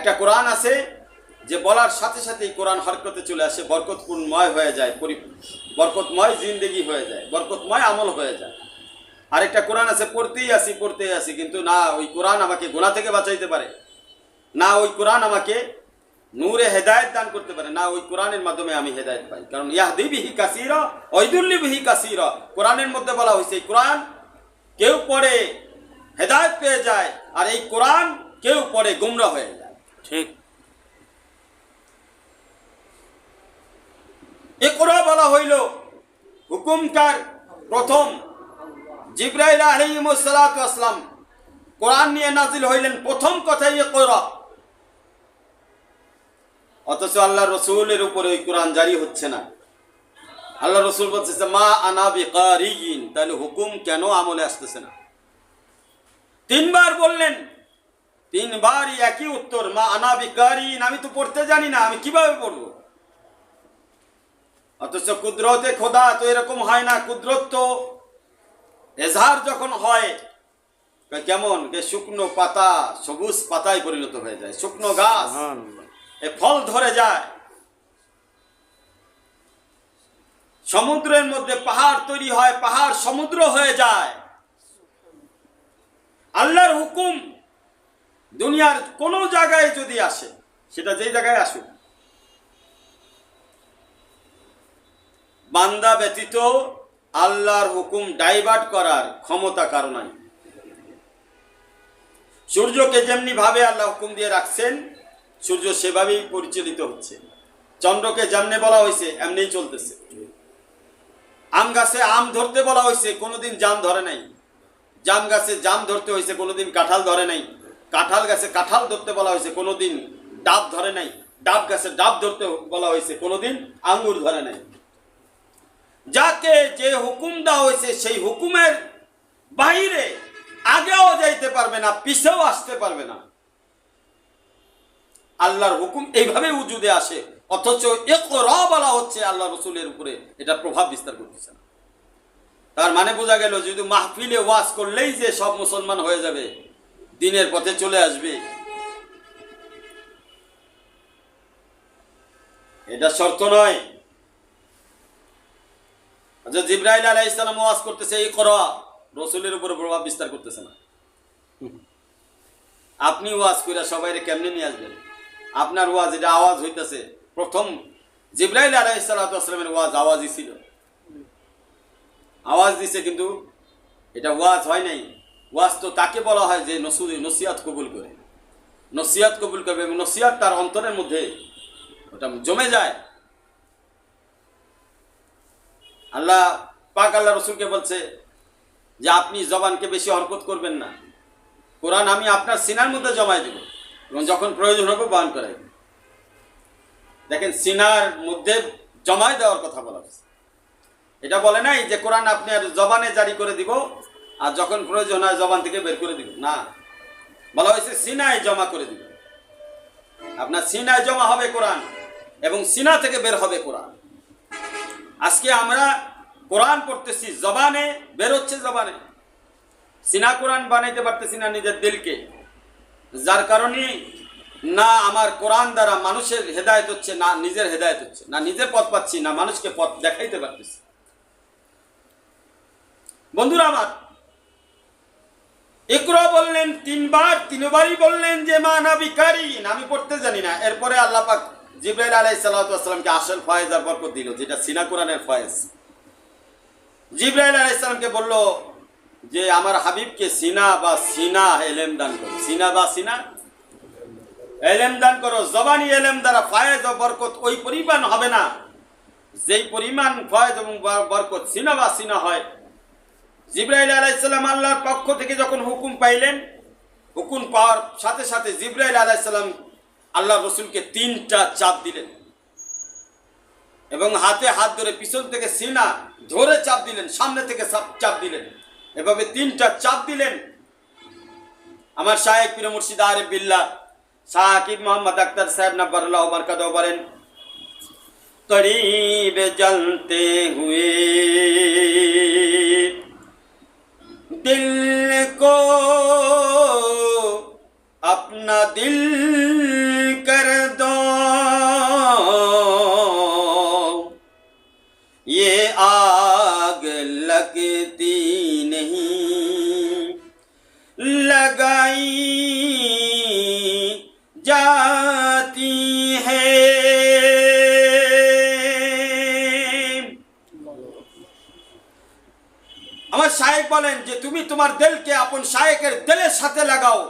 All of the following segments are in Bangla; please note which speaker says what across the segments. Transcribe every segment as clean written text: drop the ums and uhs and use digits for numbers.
Speaker 1: একটা কোরআন আছে যে বলার সাথে সাথেই কোরআন হরকতে চলে আসে, বরকতপূর্ণময় হয়ে যায়, বরকতময় জিন্দেগি হয়ে যায়, বরকতময় আমল হয়ে যায়। আরেকটা কোরআন আছে পড়তেই আসি কিন্তু না ওই কোরআন আমাকে গুনাহ থেকে বাঁচাইতে পারে, না ওই কোরআন আমাকে নূরে হেদায়েত দান করতে পারে, না ওই কোরআনের মাধ্যমে আমি হেদায়েত পাই। কারণ ইয়াহদি বিহি কাসীরা ওয়া ইউদিল্লু বিহি কাসীরা, কোরআনের মধ্যে বলা হয়েছে এই কোরআন কেউ পড়ে হেদায়েত পেয়ে যায়, আর এই কোরআন কেউ পড়ে গুমরাহ হয়ে যায়।
Speaker 2: ঠিক।
Speaker 1: ইকরা বলা হইল হুকুমকার প্রথম জিবরাইল আলাইহিস সালাতু ওয়াস সালাম কোরআন নিয়ে নাজিল হইলেন, প্রথম কথাই ইকরা। অথচ আল্লাহ রসুলের উপরে ওই কোরআন জারি হচ্ছে না। আল্লাহ রসুল বলতেছে মা আনা বিকারিয়িন, তাহলে হুকুম কেন আমলে আসতেছে না? তিনবার বললেন, তিনবারই একই উত্তর, মা আনা বিকারিয়িন, আমি তো পড়তে জানি না, আমি কিভাবে পড়বো? অথচ কুদরতে খোদা তো এরকম হয় না। কুদরত তো এজহার যখন হয় কেমন, শুকনো পাতা সবুজ পাতায় পরিণত হয়ে যায়, শুকনো গাছ এ ফল ধরে যায়, সমুদ্রের মধ্যে পাহাড় তৈরি হয়, পাহাড় সমুদ্র হয়ে যায়। আল্লাহর হুকুম দুনিয়ার কোন জায়গায় যদি আসে, সেটা যেই জায়গায় আসুক, বান্দা ব্যতীত আল্লাহর হুকুম ডাইভার্ট করার ক্ষমতা কারো নাই। সূর্যকে যেমনি ভাবে আল্লাহ হুকুম দিয়ে রাখছেন, সূর্য সেভাবেই পরিচালিত হচ্ছে। চন্দ্রকে যেমনি বলা হয়েছে এমনিই চলতেছে। আম গাছে আম ধরতে বলা হয়েছে, কোনোদিন জাম ধরে নাই। জাম গাছে জাম ধরতে হয়েছে, কোনোদিন কাঁঠাল ধরে নাই। কাঁঠাল গাছে কাঁঠাল ধরতে বলা হয়েছে, কোনোদিন ডাব ধরে নাই। ডাব গাছে ডাব ধরতে বলা হয়েছে, কোনোদিন আঙ্গুর ধরে নাই। যাকে যে হুকুম দেওয়া হয়েছে সেই হুকুমের বাইরে আগেও যাইতে পারবে না, পিছেও আসতে পারবে না। আল্লাহর হুকুম এইভাবে উজুদে আসে, অথচ ইকরা বলা হচ্ছে আল্লাহ রসুলের উপরে, এটা প্রভাব বিস্তার করতেছে না। তার মানে বোঝা গেল যদি মাহফিলে ওয়াজ করলেই যে সব মুসলমান হয়ে যাবে, দিনের পথে চলে আসবে, এটা শর্ত নয়। আচ্ছা, জিবরাইল আলাইহিস সালাম ওয়াজ করতেছে ইকরা, রসুলের উপরে প্রভাব বিস্তার করতেছে না। আপনি ওয়াজ করে সবাইরে কেমনে নিয়ে আসবেন? আপনার ওয়াজ এটা আওয়াজ হইতেছে, প্রথম জিবরাইল আলাইহিস সালামের ওয়াজ আওয়াজই ছিল, আওয়াজ দিছে, কিন্তু এটা ওয়াজ হয় নাই। ওয়াজ তো তাকে বলা হয় যে নসিহত কবুল করে, নসিহত কবুল করবে এবং নসিহত তার অন্তরের মধ্যে ওটা জমে যায়। আল্লাহ পাক আল্লাহ রসুলকে বলছে যে আপনি জবানকে বেশি হরকত করবেন না, কোরআন আমি আপনার সিনার মধ্যে জমায় দেব এবং যখন প্রয়োজন হবে বয়ান করাই। দেখেন, সিনার মধ্যে জমায় দেওয়ার কথা বলা হয়েছে, এটা বলে নাই যে কোরআন আপনি আর জবানে জারি করে দিব আর যখন প্রয়োজন হয় জবান থেকে বের করে দিব, না, বলা হয়েছে সিনায় জমা করে দিব। আপনার সিনায় জমা হবে কোরআন এবং সিনা থেকে বের হবে কোরআন। আজকে আমরা কোরআন পড়তেছি, জবানে বের হচ্ছে, জবানে সিনা কোরআন বানাইতে পারতেছি না নিজের দিলকে, যার কারণে না আমার কোরআন দ্বারা মানুষের হেদায়েত হচ্ছে, না নিজের হেদায়েত হচ্ছে, না নিজে পথ পাচ্ছি, না মানুষকে পথ দেখাইতে পারতেছি। বন্ধুরা আমার, ইকরা বললেন তিনবারই বললেন যে মা আনা বিকারিয়িন, আমি পড়তে জানি না। এরপরে আল্লাহ পাক জিবরাইল আলাইহিস সালামকে আসল ফয়েজ আর বরকত দিল, যেটা সিনা কোরআনের ফয়েজ। জিবরাইল আলাইহিস সালামকে বলল যে আমার হাবিবকে সিনা এলেম দান করো, সিনা এলেম দান করো। জবানি এলেম দ্বারা ফয়েজ ও বরকত ওই পরিমাণ হবে না যেই পরিমাণ ফয়েজ এবং বরকত সিনা হয়। জিবরাইল আলাইহিস সালাম আল্লাহর পক্ষ থেকে যখন হুকুম পাইলেন, হুকুম পাওয়ার সাথে সাথে জিবরাইল আলাইহিস সালাম আল্লাহ রসুলকে 3টা চাপ দিলেন এবং হাতে হাত ধরে পিছন থেকে সিনা ধরে চাপ দিলেন, সামনে থেকে চাপ দিলেন, এভাবে 3টা চাপ দিলেন। আমার শায়েখ পীর মুর্শিদ আরিফ বিল্লাহ সাকিব মোহাম্মদ আক্তার সাহেব নব্বরুল্লাহ বরকাতহু বলেন, करीब जलते हुए दिल को अपना दिल जाती है। আমার শায়েখ বলেন যে তুমি তোমার দিলকে আপন শায়েকের দিলের সাথে লাগাও।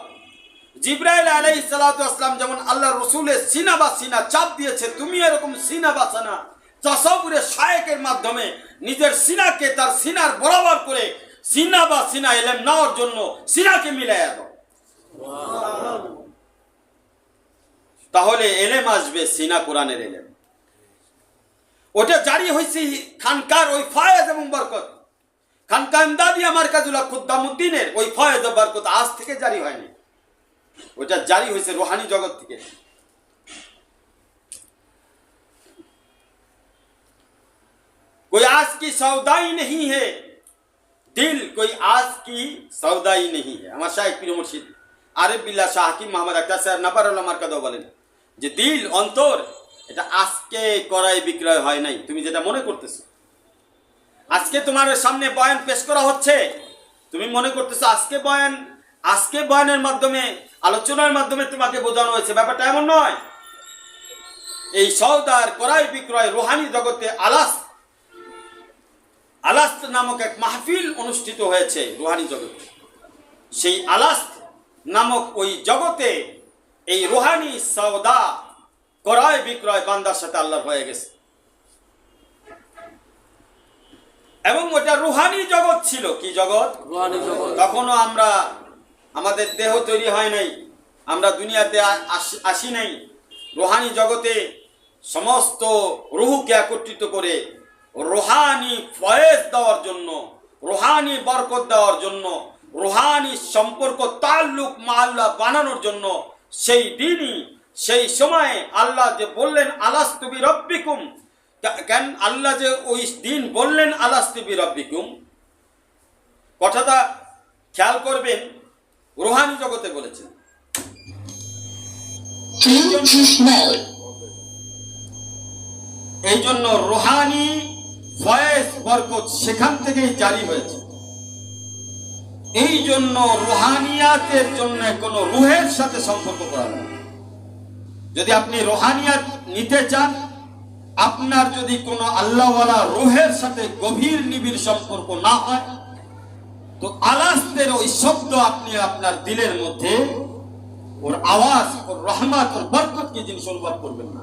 Speaker 1: জিবরাইল আলাইহিস সালাতু ওয়াসসালাম যেমন আল্লাহ রাসূলের সিনা বা সিনা চাপ দিয়েছে, তুমি এরকম সিনা বা সিনা তাসাউরে শায়েকের মাধ্যমে নিজের সিনাকে তার সিনার বরাবর করে সিনা বা সিনা ইলম নেওয়ার জন্য সিনাকে মিলাইয়া দাও। তাহলে এলেম আসবে, সিনা কোরআনের এলেম। ওটা জারি হয়েছে খানকার ওই ফয়েজ এবং বরকত, খানকা ইমদাদিয়া মারকাজুল খুদ্দামউদ্দিনের ওই ফয়েজ ও বরকত আজ থেকে জারি হয়নি, ওটা জারি হয়েছে রুহানি জগৎ থেকে। कोई आज की सौदाई नहीं है दिल, कोई आज की सौदाई नहीं है। আমার শায়েখ পীর মুর্শিদ আরিফ বিল্লাহ শাহ হাকিম মোহাম্মদ আক্তার স্যার নাবারুল্লাহ মারকাদও বলেন যে দিল অন্তর এটা আজকে ক্রয় বিক্রয় হয় নাই। তুমি যেটা মনে করতেছো আজকে তোমার সামনে বয়ান পেশ করা হচ্ছে, তুমি মনে করতেছো আজকে বয়ানের মাধ্যমে আলোচনার মাধ্যমে তোমাকে বোঝানো হয়েছে, ব্যাপারটা এমন নয়। এই সওদার ক্রয় বিক্রয় রুহানি জগতে আলাস্ত নামক এক মাহফিল অনুষ্ঠিত হয়েছে রুহানি জগতে। সেই আলাস্ত নামক ওই জগতে এই রুহানি সওদা ক্রয় বিক্রয় বান্দার সাথে আল্লাহর হয়ে গেছে, এবং ওটা রুহানি জগৎ ছিল। কি জগৎ? রুহানি জগৎ। তখনও আমাদের দেহ তৈরি হয় নাই, আমরা দুনিয়াতে আসি নাই। রুহানি জগতে সমস্ত রুহকে একত্রিত করে রুহানি ফয়েজ দেওয়ার জন্য, রুহানি বরকত দেওয়ার জন্য, রুহানি সম্পর্ক তাল্লুক মা আল্লাহ বানানোর জন্য সেই দিনই সেই সময়ে আল্লাহ যে বললেন আলাস্তু বিরব্বিকুম, কেন আল্লাহ যে ওই দিন বললেন আলাস্তু বিরব্বিকুম, কথাটা খেয়াল করবেন, রুহানি জগতে বলেছেন। এই জন্য রুহানি ফয়েজ বরকত সেখান থেকেই জারি হয়েছে। এই জন্য রুহানিয়াতের জন্য কোনো রুহের সাথে সম্পর্ক করা যায়। যদি আপনি রুহানিয়াত নিতে চান, আপনার যদি কোনো আল্লাহওয়ালা রুহের সাথে গভীর নিবিড় সম্পর্ক না হয়, তো আলাস্তের ওই শব্দ আপনি আপনার দিলের মধ্যে ওর আওয়াজ, ওর রহমত, ওর বরকত কি জিনিস অনুভব করবেন না।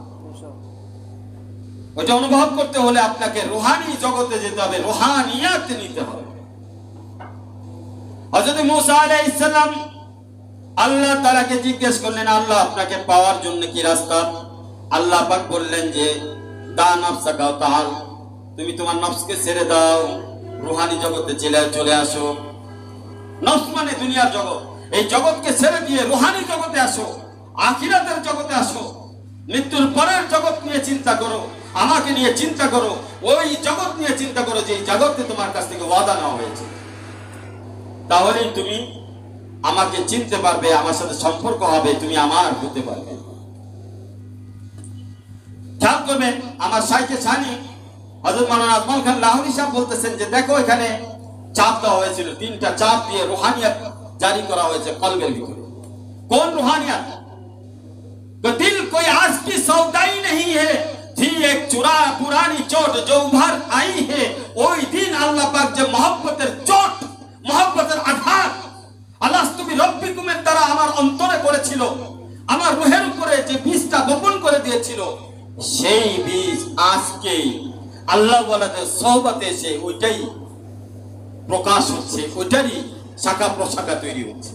Speaker 1: ওইটা অনুভব করতে হলে আপনাকে রুহানি জগতে যেতে হবে, রুহানিয়াত নিতে হবে। হযরত মুসা আলাইহিস সালাম আল্লাহ তাআলাকে জিজ্ঞেস করলেন, আল্লাহ আপনাকে পাওয়ার জন্য কি রাস্তা? আল্লাহ পাক বললেন যে দা নাফসাকা তাআল, তুমি তোমার নফসকে ছেড়ে দাও, রুহানি জগতে চলে আসো। নফস মানে দুনিয়ার জগৎ, এই জগৎকে ছেড়ে দিয়ে রুহানি জগতে আসো, আখিরাতের জগতে আসো। মৃত্যুর পরের জগৎ নিয়ে চিন্তা করো, আমাকে নিয়ে চিন্তা করো, ওই জগৎ নিয়ে চিন্তা করো যে জগতে তোমার কাছ থেকে ওয়াদা নেওয়া হয়েছে। তাহলেই তুমি আমাকে চিনতে পারবে, আমার সাথে সম্পর্ক হবে, তুমি আমার হতে পারবে। খেয়াল করবেন, আমার শাইখে সানি হযরত মাওলানা আজমল খান লাহোরী সাহেব বলতেছেন যে দেখো এখানে চাপ দেওয়া হয়েছিল, 3টা চাপ দিয়ে রুহানিয়াত জারি করা হয়েছে কলবের ভিতরে। কোন রুহানিয়াত? तो दिल कोई आज की सौदाई नहीं है, थी एक चुरा पुरानी चोट जो उभर आई है। ওই দিন আল্লাহ পাক যে মহব্বতের চোট, মহব্বতের আঘাত আলাস্তু বিরব্বিকুমের দ্বারা আমার অন্তরে করেছিল, আমার রূহের উপরে যে বীজটা বপন করে দিয়েছিল, সেই বীজ আজকে আল্লাহ ওয়ালাদের সোহবতে এসে ওইটাই প্রকাশ হচ্ছে, ওইটারই শাখা প্রশাখা তৈরি হচ্ছে।